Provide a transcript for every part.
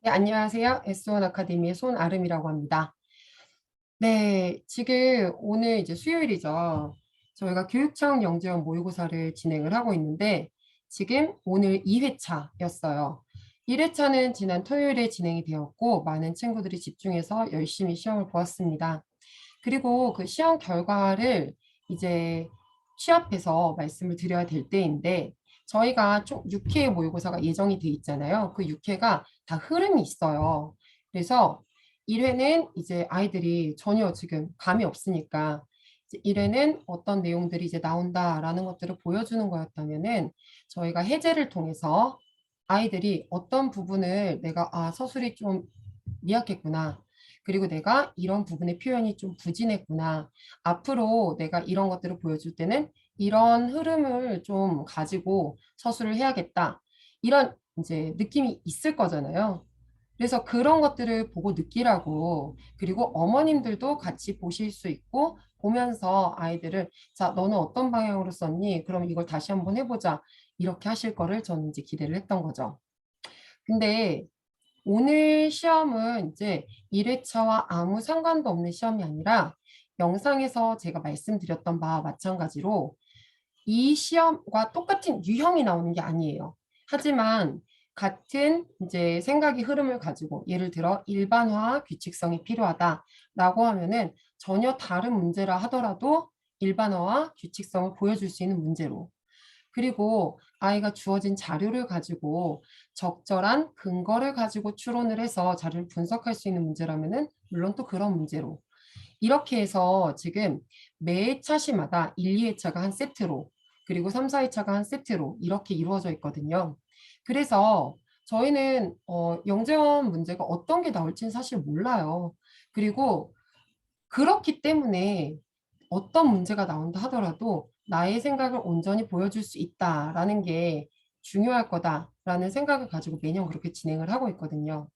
네, 안녕하세요. S1 아카데미의 손아름이라고 합니다. 네, 지금 오늘 이제 수요일이죠. 저희가 교육청 영재원 모의고사를 진행을 하고 있는데 지금 오늘 2회차였어요. 1회차는 지난 토요일에 진행이 되었고 많은 친구들이 집중해서 열심히 시험을 보았습니다. 그리고 그 시험 결과를 이제 취합해서 말씀을 드려야 될 때인데 저희가 총 6회 모의고사가 예정이 돼 있잖아요. 그 6회가 다 흐름이 있어요. 그래서 1회는 이제 아이들이 전혀 지금 감이 없으니까 이제 1회는 어떤 내용들이 이제 나온다라는 것들을 보여주는 거였다면은 저희가 해제를 통해서 아이들이 어떤 부분을 내가 서술이 좀 미약했구나. 그리고 내가 이런 부분의 표현이 좀 부진했구나. 앞으로 내가 이런 것들을 보여줄 때는 이런 흐름을 좀 가지고 서술을 해야겠다. 이런 이제 느낌이 있을 거잖아요. 그래서 그런 것들을 보고 느끼라고, 그리고 어머님들도 같이 보실 수 있고 보면서 아이들을 자, 너는 어떤 방향으로 썼니? 그럼 이걸 다시 한번 해보자. 이렇게 하실 거를 저는 이제 기대를 했던 거죠. 근데 오늘 시험은 이제 1회차와 아무 상관도 없는 시험이 아니라 영상에서 제가 말씀드렸던 바와 마찬가지로 이 시험과 똑같은 유형이 나오는 게 아니에요. 하지만 같은 이제 생각의 흐름을 가지고 예를 들어 일반화 규칙성이 필요하다라고 하면은 전혀 다른 문제라 하더라도 일반화와 규칙성을 보여줄 수 있는 문제로, 그리고 아이가 주어진 자료를 가지고 적절한 근거를 가지고 추론을 해서 자료를 분석할 수 있는 문제라면은 물론 또 그런 문제로, 이렇게 해서 지금 매 차시마다 1, 2회차가 한 세트로, 그리고 3, 4회차가 한 세트로 이렇게 이루어져 있거든요. 그래서 저희는 영재원 문제가 어떤 게 나올지는 사실 몰라요. 그리고 그렇기 때문에 어떤 문제가 나온다 하더라도 나의 생각을 온전히 보여줄 수 있다라는 게 중요할 거다라는 생각을 가지고 매년 그렇게 진행을 하고 있거든요.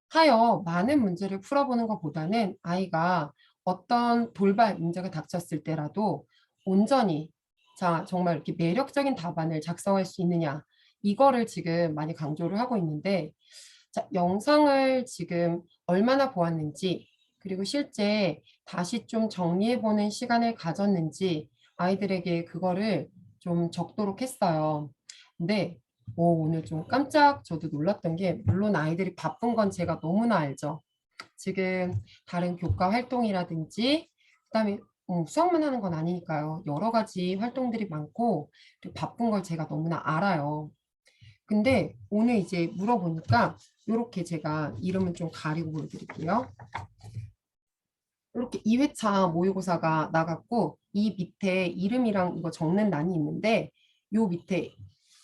하여 많은 문제를 풀어보는 것보다는 아이가 어떤 돌발 문제가 닥쳤을 때라도 온전히 자, 정말 이렇게 매력적인 답안을 작성할 수 있느냐, 이거를 지금 많이 강조를 하고 있는데, 자, 영상을 지금 얼마나 보았는지, 그리고 실제 다시 좀 정리해보는 시간을 가졌는지 아이들에게 그거를 좀 적도록 했어요. 근데 오늘 좀 깜짝 저도 놀랐던 게, 물론 아이들이 바쁜 건 제가 너무나 알죠. 지금 다른 교과 활동이라든지 그다음에 수학만 하는 건 아니니까요. 여러 가지 활동들이 많고 그리고 바쁜 걸 제가 너무나 알아요. 근데 오늘 이제 물어보니까 이렇게 제가 이름은 좀 가리고 보여드릴게요. 이렇게 2회차 모의고사가 나갔고 이 밑에 이름이랑 이거 적는欄이 있는데 요 밑에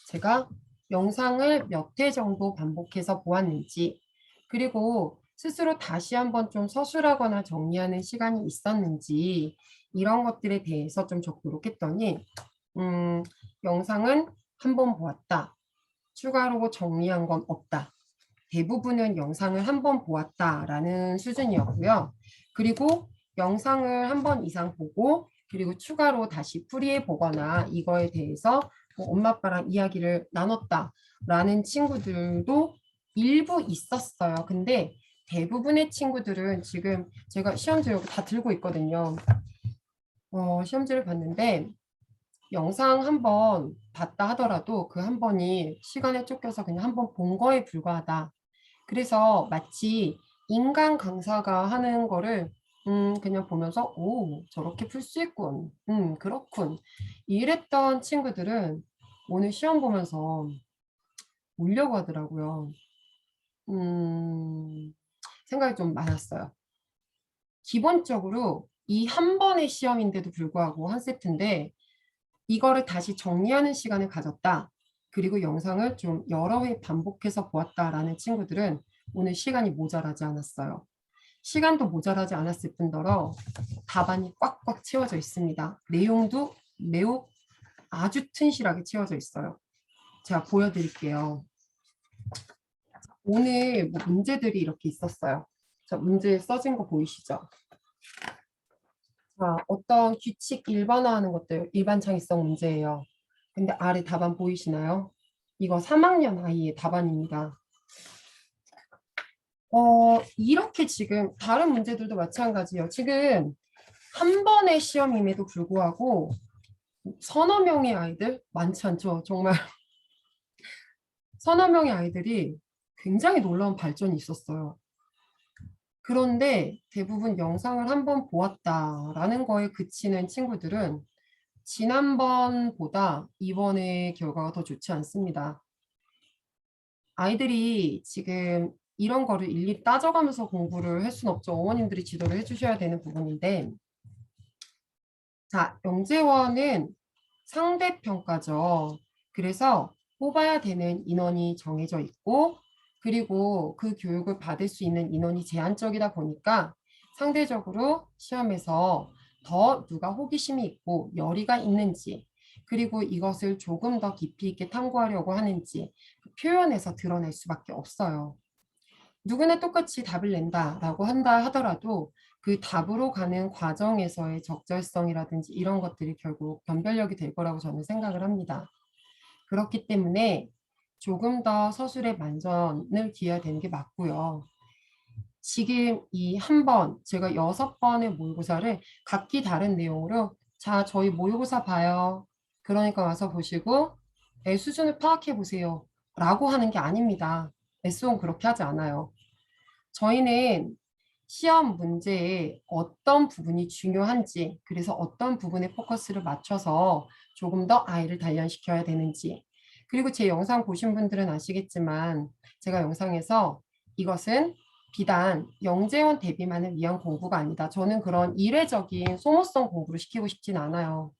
제가 영상을 몇 회 정도 반복해서 보았는지, 그리고 스스로 다시 한번 좀 서술하거나 정리하는 시간이 있었는지 이런 것들에 대해서 좀 적도록 했더니 영상은 한 번 보았다. 추가로 정리한 건 없다. 대부분은 영상을 한 번 보았다라는 수준이었고요. 그리고 영상을 한 번 이상 보고 그리고 추가로 다시 풀이해 보거나 이거에 대해서 뭐 엄마 아빠랑 이야기를 나눴다라는 친구들도 일부 있었어요. 근데 대부분의 친구들은 지금 제가 시험지 여기 다 들고 있거든요. 시험지를 봤는데 영상 한 번 봤다 하더라도 그 한 번이 시간에 쫓겨서 그냥 한 번 본 거에 불과하다. 그래서 마치 인간 강사가 하는 거를 그냥 보면서 오, 저렇게 풀 수 있군. 그렇군. 이랬던 친구들은 오늘 시험 보면서 울려고 하더라고요. 생각이 좀 많았어요. 기본적으로 이 한 번의 시험인데도 불구하고 한 세트인데 이거를 다시 정리하는 시간을 가졌다. 그리고 영상을 좀 여러 회 반복해서 보았다라는 친구들은 오늘 시간이 모자라지 않았어요. 시간도 모자라지 않았을 뿐더러 답안이 꽉꽉 채워져 있습니다. 내용도 매우 아주 튼실하게 채워져 있어요. 제가 보여드릴게요. 오늘 뭐 문제들이 이렇게 있었어요. 자, 문제 써진 거 보이시죠? 자, 어떤 규칙 일반화하는 것들 일반 창의성 문제예요. 근데 아래 답안 보이시나요? 이거 3학년 아이의 답안입니다. 이렇게 지금 다른 문제들도 마찬가지예요. 지금 한 번의 시험임에도 불구하고 서너 명의 아이들 많지 않죠? 정말 서너 명의 아이들이 굉장히 놀라운 발전이 있었어요. 그런데 대부분 영상을 한번 보았다라는 거에 그치는 친구들은 지난번보다 이번의 결과가 더 좋지 않습니다. 아이들이 지금 이런 거를 일일이 따져가면서 공부를 할 수는 없죠. 어머님들이 지도를 해주셔야 되는 부분인데, 자, 영재원은 상대평가죠. 그래서 뽑아야 되는 인원이 정해져 있고, 그리고 그 교육을 받을 수 있는 인원이 제한적이다 보니까 상대적으로 시험에서 더 누가 호기심이 있고 열의가 있는지, 그리고 이것을 조금 더 깊이 있게 탐구하려고 하는지 그 표현에서 드러낼 수밖에 없어요. 누구나 똑같이 답을 낸다라고 한다 하더라도 그 답으로 가는 과정에서의 적절성이라든지 이런 것들이 결국 변별력이 될 거라고 저는 생각을 합니다. 그렇기 때문에 조금 더 서술에 만전을 기해야 되는 게 맞고요. 지금 이 한 번, 제가 6번의 모의고사를 각기 다른 내용으로 자, 저희 모의고사 봐요. 그러니까 와서 보시고 내 수준을 파악해 보세요. 라고 하는 게 아닙니다. S1 그렇게 하지 않아요. 저희는 시험 문제에 어떤 부분이 중요한지, 그래서 어떤 부분에 포커스를 맞춰서 조금 더 아이를 단련시켜야 되는지, 그리고 제 영상 보신 분들은 아시겠지만 제가 영상에서 이것은 비단 영재원 대비만을 위한 공부가 아니다. 저는 그런 이례적인 소모성 공부를 시키고 싶진 않아요.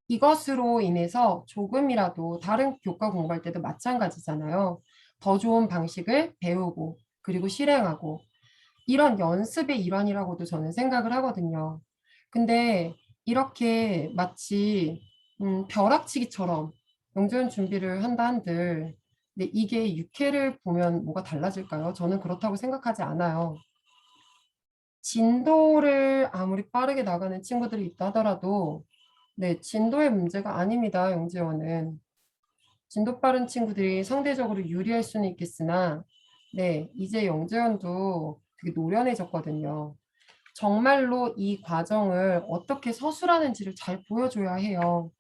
이것으로 인해서 조금이라도 다른 교과 공부할 때도 마찬가지잖아요. 더 좋은 방식을 배우고 그리고 실행하고 이런 연습의 일환이라고도 저는 생각을 하거든요. 근데 이렇게 마치 벼락치기처럼 영재원 준비를 한다 한들 근데 이게 6회를 보면 뭐가 달라질까요? 저는 그렇다고 생각하지 않아요. 진도를 아무리 빠르게 나가는 친구들이 있다 하더라도 네, 진도의 문제가 아닙니다. 영재원은. 진도 빠른 친구들이 상대적으로 유리할 수는 있겠으나 네, 이제 영재원도 되게 노련해졌거든요. 정말로 이 과정을 어떻게 서술하는지를 잘 보여줘야 해요.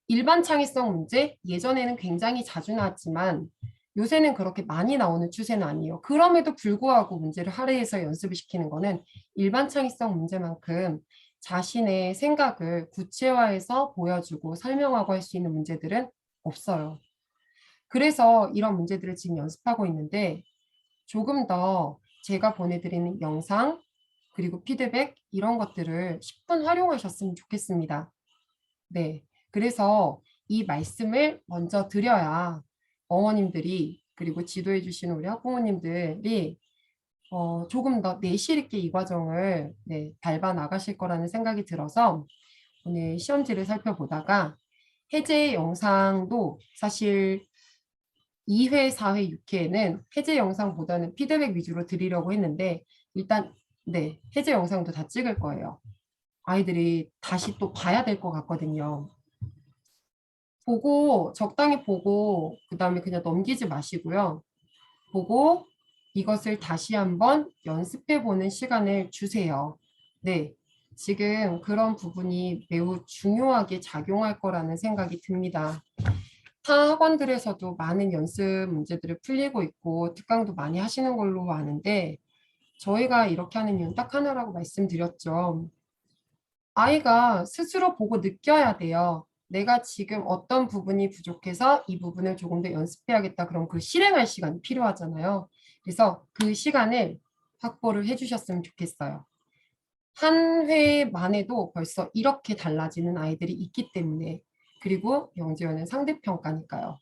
일반 창의성 문제 예전에는 굉장히 자주 나왔지만 요새는 그렇게 많이 나오는 추세는 아니에요. 그럼에도 불구하고 문제를 할애해서 연습을 시키는 거는 일반 창의성 문제만큼 자신의 생각을 구체화해서 보여주고 설명하고 할 수 있는 문제들은 없어요. 그래서 이런 문제들을 지금 연습하고 있는데 조금 더 제가 보내드리는 영상 그리고 피드백 이런 것들을 10분 활용하셨으면 좋겠습니다. 네. 그래서 이 말씀을 먼저 드려야 어머님들이 그리고 지도해 주시는 우리 학부모님들이 조금 더 내실 있게 이 과정을 네, 밟아 나가실 거라는 생각이 들어서 오늘 시험지를 살펴보다가 해제 영상도 사실 2회, 4회, 6회는 해제 영상보다는 피드백 위주로 드리려고 했는데 일단 네, 해제 영상도 다 찍을 거예요. 아이들이 다시 또 봐야 될 것 같거든요. 보고 적당히 보고 그다음에 그냥 넘기지 마시고요. 보고 이것을 다시 한번 연습해 보는 시간을 주세요. 네. 지금 그런 부분이 매우 중요하게 작용할 거라는 생각이 듭니다. 타 학원들에서도 많은 연습 문제들을 풀리고 있고 특강도 많이 하시는 걸로 아는데 저희가 이렇게 하는 이유는 딱 하나라고 말씀드렸죠. 아이가 스스로 보고 느껴야 돼요. 내가 지금 어떤 부분이 부족해서 이 부분을 조금 더 연습해야겠다. 그럼 그 실행할 시간이 필요하잖아요. 그래서 그 시간을 확보를 해주셨으면 좋겠어요. 한 회만 해도 벌써 이렇게 달라지는 아이들이 있기 때문에 그리고 영재원은 상대평가니까요.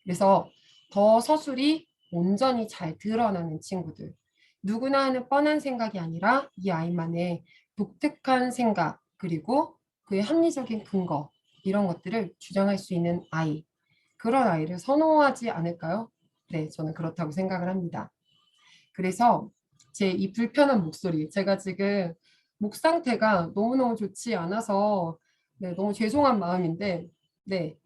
그래서 더 서술이 온전히 잘 드러나는 친구들. 누구나 하는 뻔한 생각이 아니라 이 아이만의 독특한 생각, 그리고 그의 합리적인 근거, 이런 것들을 주장할 수 있는 아이. 그런 아이를 선호하지 않을까요? 네, 저는 그렇다고 생각을 합니다. 그래서 제 이 불편한 목소리, 제가 지금 목 상태가 너무너무 좋지 않아서 네, 너무 죄송한 마음인데, 네,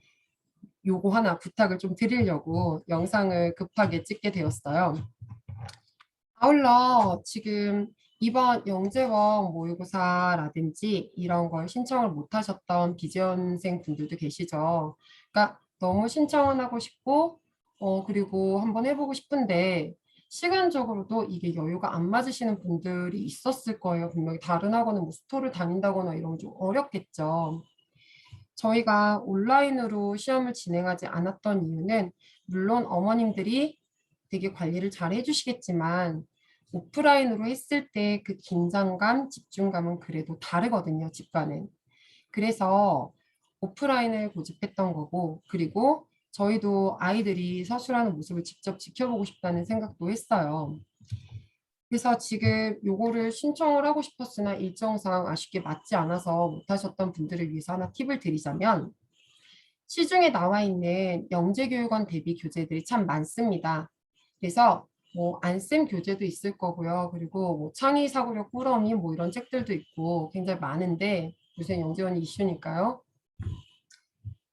요거 하나 부탁을 좀 드리려고 영상을 급하게 찍게 되었어요. 아울러 지금 이번 영재원 모의고사라든지 이런 걸 신청을 못 하셨던 비지원생 분들도 계시죠. 그러니까 너무 신청은 하고 싶고, 그리고 한번 해보고 싶은데, 시간적으로도 이게 여유가 안 맞으시는 분들이 있었을 거예요. 분명히 다른 학원은 뭐 스토를 다닌다거나 이러면 좀 어렵겠죠. 저희가 온라인으로 시험을 진행하지 않았던 이유는 물론 어머님들이 되게 관리를 잘 해주시겠지만 오프라인으로 했을 때 그 긴장감, 집중감은 그래도 다르거든요, 집과는. 그래서 오프라인을 고집했던 거고, 그리고 저희도 아이들이 서술하는 모습을 직접 지켜보고 싶다는 생각도 했어요. 그래서 지금 요거를 신청을 하고 싶었으나 일정상 아쉽게 맞지 않아서 못하셨던 분들을 위해서 하나 팁을 드리자면, 시중에 나와 있는 영재교육원 대비 교재들이 참 많습니다. 그래서 뭐 안쌤 교재도 있을 거고요. 그리고 뭐 창의사고력 꾸러미 뭐 이런 책들도 있고 굉장히 많은데 요새 영재원이 이슈니까요.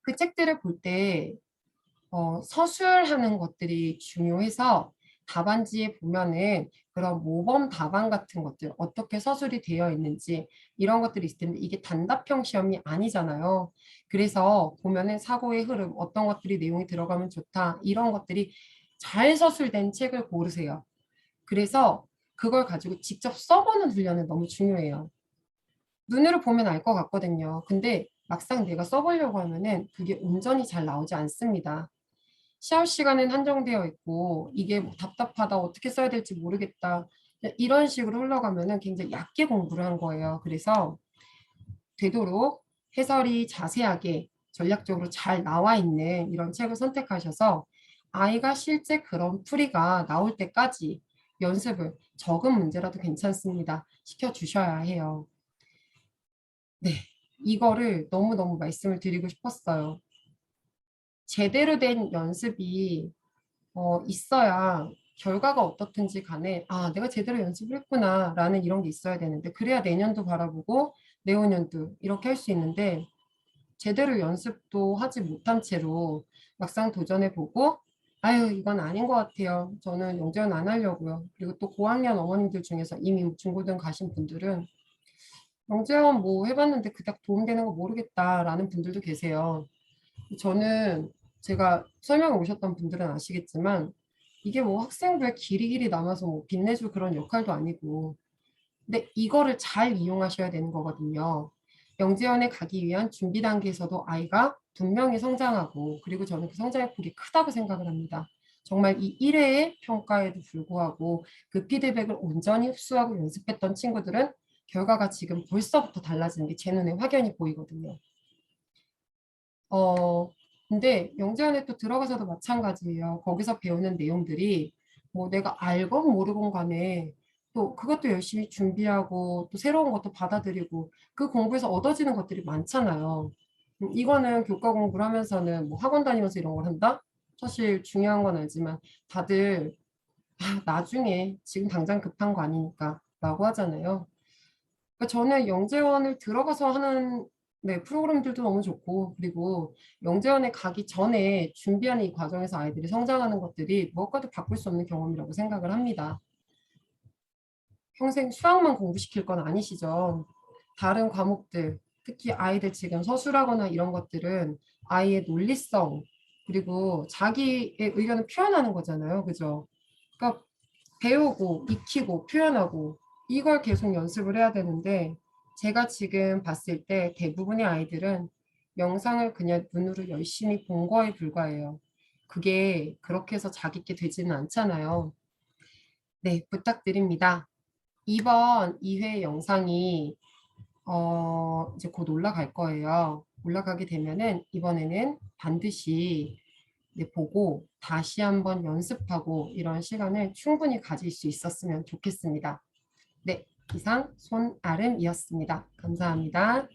그 책들을 볼 때 서술하는 것들이 중요해서 답안지에 보면은 그런 모범 답안 같은 것들 어떻게 서술이 되어 있는지 이런 것들이 있을 텐데 이게 단답형 시험이 아니잖아요. 그래서 보면은 사고의 흐름 어떤 것들이 내용이 들어가면 좋다 이런 것들이 잘 서술된 책을 고르세요. 그래서 그걸 가지고 직접 써보는 훈련은 너무 중요해요. 눈으로 보면 알 것 같거든요. 근데 막상 내가 써보려고 하면은 그게 온전히 잘 나오지 않습니다. 시험 시간은 한정되어 있고 이게 뭐 답답하다 어떻게 써야 될지 모르겠다 이런 식으로 흘러가면은 굉장히 얕게 공부를 한 거예요. 그래서 되도록 해설이 자세하게 전략적으로 잘 나와 있는 이런 책을 선택하셔서 아이가 실제 그런 풀이가 나올 때까지 연습을 적은 문제라도 괜찮습니다. 시켜주셔야 해요. 네, 이거를 너무너무 말씀을 드리고 싶었어요. 제대로 된 연습이 있어야 결과가 어떻든지 간에 아, 내가 제대로 연습을 했구나 라는 이런 게 있어야 되는데 그래야 내년도 바라보고 내후년도 이렇게 할 수 있는데 제대로 연습도 하지 못한 채로 막상 도전해보고 아유 이건 아닌 것 같아요. 저는 영재원 안 하려고요. 그리고 또 고학년 어머님들 중에서 이미 중고등 가신 분들은 영재원 뭐 해봤는데 그닥 도움되는 거 모르겠다라는 분들도 계세요. 저는 제가 설명을 오셨던 분들은 아시겠지만 이게 뭐 학생부에 길이길이 남아서 뭐 빛내줄 그런 역할도 아니고 근데 이거를 잘 이용하셔야 되는 거거든요. 영재원에 가기 위한 준비 단계에서도 아이가 분명히 성장하고 그리고 저는 그 성장의 폭이 크다고 생각을 합니다. 정말 이 1회의 평가에도 불구하고 그 피드백을 온전히 흡수하고 연습했던 친구들은 결과가 지금 벌써부터 달라지는 게 제 눈에 확연히 보이거든요. 근데 영재원에 또 들어가서도 마찬가지예요. 거기서 배우는 내용들이 뭐 내가 알건 모르건 간에 또 그것도 열심히 준비하고 또 새로운 것도 받아들이고 그 공부에서 얻어지는 것들이 많잖아요. 이거는 교과 공부를 하면서는 뭐 학원 다니면서 이런 걸 한다? 사실 중요한 건 알지만 다들 아, 나중에 지금 당장 급한 거 아니니까 라고 하잖아요. 그러니까 저는 영재원을 들어가서 하는 네, 프로그램들도 너무 좋고 그리고 영재원에 가기 전에 준비하는 이 과정에서 아이들이 성장하는 것들이 무엇과도 바꿀 수 없는 경험이라고 생각을 합니다. 평생 수학만 공부시킬 건 아니시죠. 다른 과목들, 특히 아이들 지금 서술하거나 이런 것들은 아이의 논리성 그리고 자기의 의견을 표현하는 거잖아요. 그죠? 그러니까 배우고 익히고 표현하고 이걸 계속 연습을 해야 되는데 제가 지금 봤을 때 대부분의 아이들은 영상을 그냥 눈으로 열심히 본 거에 불과해요. 그게 그렇게 해서 자기 게 되지는 않잖아요. 네, 부탁드립니다. 이번 2회 영상이 이제 곧 올라갈 거예요. 올라가게 되면은 이번에는 반드시 네, 보고 다시 한번 연습하고 이런 시간을 충분히 가질 수 있었으면 좋겠습니다. 네, 이상 손아름이었습니다. 감사합니다.